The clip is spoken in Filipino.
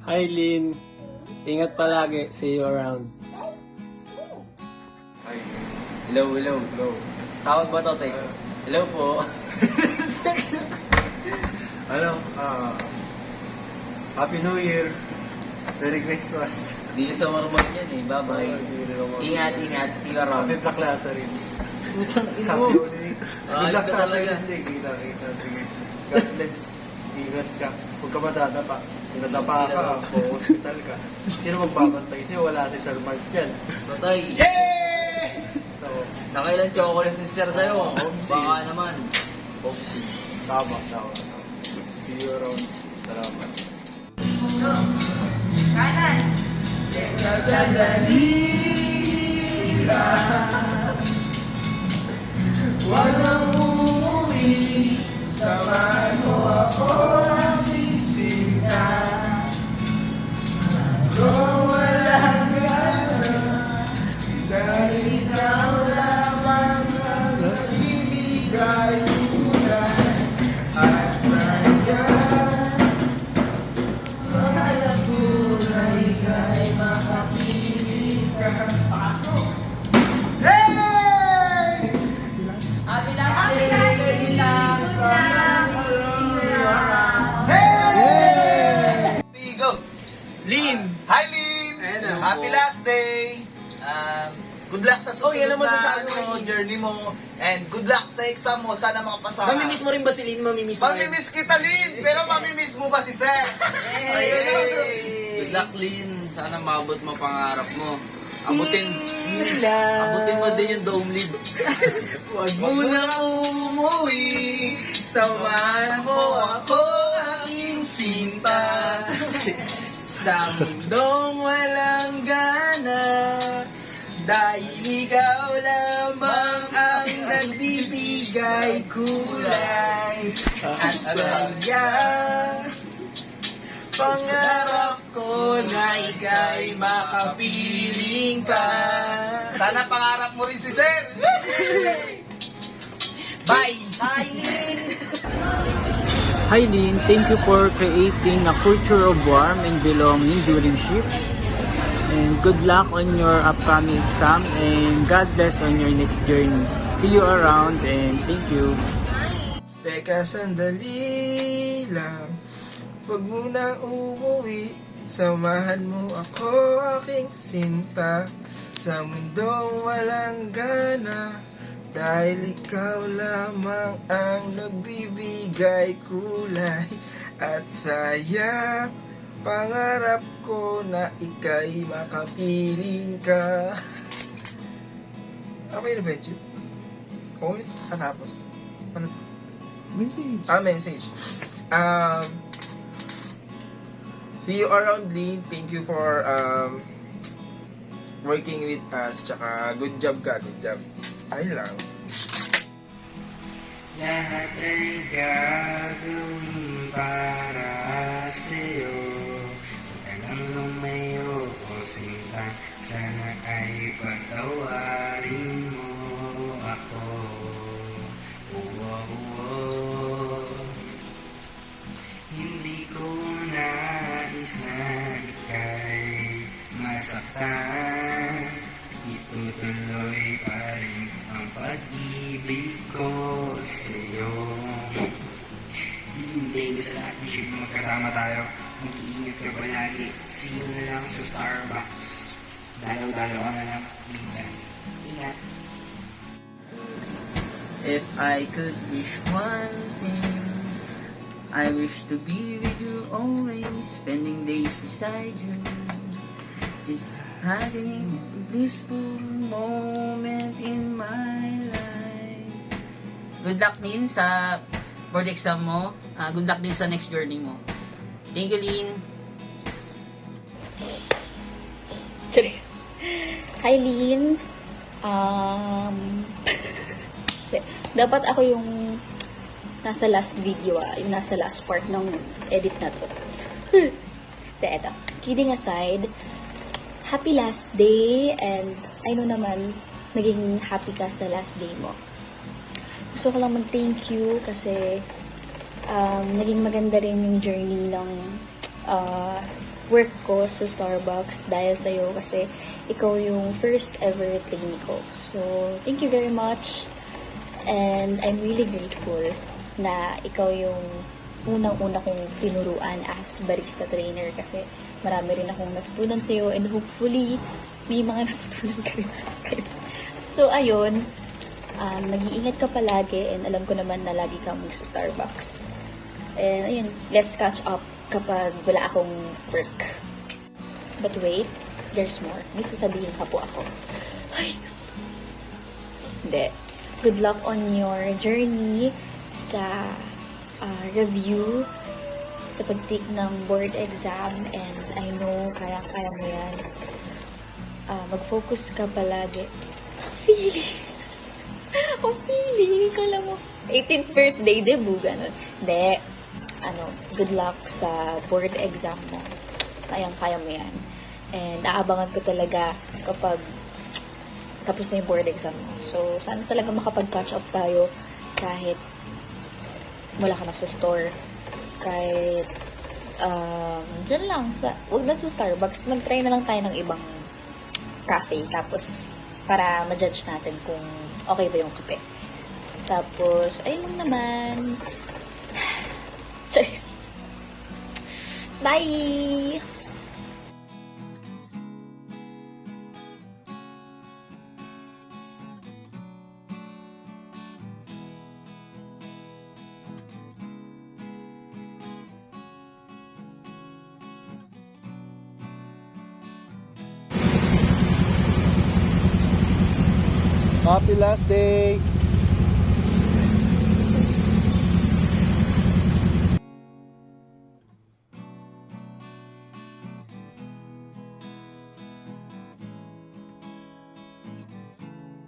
Hi, Lynn. Ingat palagi. See you around. Hi. Hello, hello, hello. Tawag ba to, text? Hello po. Happy New Year. Merry Christmas. Di sa marunong yan eh. Bye-bye. Ingat, ingat. See you around. Happy Black Lazarus. Ino. Happy Holiday. Good luck sa talaga. Wednesday. Kita. Sige. God bless. Ingat ka. Huwag ka madadapa. Kung nadapa ka, po hospital ka. Sino magbabantay sa'yo? Wala si Sir Mark dyan. Patay. Ito. Nakailan chocolate si Sir sa'yo? Homsi. Baka naman. Popsi. Tama. See you around. Salamat. Kanan. Sandali lang, walang umuwi, samahan mo ako ang bisita. Kung walang gana, dahil ikaw lamang ang nagbibigay kulay at saya. Alam ko na ika'y makapiling ka. Hey! Happy last day. Lang. Hey! Go! Lynn! Hi, Lynn! Ayan na. Happy last day! Good luck sa susunod yan naman na sasabi. journey mo. And good luck sa exam mo. Sana makapasa ka. Mamimiss mo rin ba si Lynn? Mamimiss mo rin? Mamimiss kita, Lynn! Pero mamimiss mo ba si Sir? Good luck, Lynn. Sana maabot mo pangarap mo. Abutin mo din yung dome lead. Huwag mo na umuwi. Samahan mo ako, aking sinta. Sa mundong walang gana, dahil ikaw lamang ang nagbibigay kulay at saya. Pangarap ko na ika'y makapiling ka. Sana pangarap mo rin si Sir. Bye! Hi Lynn, thank you for creating a culture of warmth and belonging during shift. And good luck on your upcoming exam and God bless on your next journey. See you around and thank you. Teka sandali lang, huwag mo na umuwi. Samahan mo ako, aking sinta. Sa mundong walang gana, dahil ikaw lamang ang nagbibigay kulay at saya. Pangarap ko na ika'y makapiling ka. Okay na ba yun? Okay, katapos. Ano? Message. Message. See you around, Lynn. Thank you for working with us. Tsaka good job ka, good job. Ayun lang. Lahat ay gagawin para sa'yo. Huwag kang lumayo o sinta. Sana ay patawarin mo ako. Hindi ko nais na ika'y masaktan. Itutuloy pa rin ang pag-ibig ko sa'yo. Hihintayin ko sa lahat ng ship na magkasama tayo. Mag-iingat ka palagi. See you na lang sa Starbucks. Dalaw-dalaw ka na lang minsan. Ingat. If I could wish one thing, I wish to be with you always, spending days beside you. Is having a blissful moment in my life. Good luck din sa board exam mo. Good luck din sa next journey mo. Thank you, Lynn. Hi, Lynn. Dapat ako yung nasa last video, yung nasa last part ng edit na to. Eto. Kidding aside, happy last day, and I know naman, maging happy ka sa last day mo. Gusto ko lang mag-thank you kasi naging maganda rin yung journey ng work ko sa Starbucks dahil sa'yo kasi ikaw yung first ever trainee ko. So, thank you very much. And I'm really grateful na ikaw yung unang-una kong tinuruan as barista trainer kasi marami rin akong natutunan sa'yo and hopefully may mga natutunan ka rin sa akin. So, ayun. Nag-iingat ka palagi and alam ko naman na lagi kang sa Starbucks. And ayun, let's catch up kapag wala akong work. But wait, there's more. May sasabihin ka po ako. Ay! Hindi. Good luck on your journey sa review, sa pag-take ng board exam, and I know kaya mo yan. Mag-focus ka palagi. Feeling. Kala mo, 18th birthday, debut, ganun. Hindi. Good luck sa board exam mo. Kaya mo yan. And aabangan ko talaga kapag tapos na yung board exam mo. So, sana talaga makapag-catch up tayo kahit wala ka na sa store. Kahit, dyan lang, wag na sa Starbucks, mag-try na lang tayo ng ibang cafe. Tapos, para ma-judge natin kung okay ba yung kape. Tapos, ayun lang naman. Cheers! Bye! Happy last day!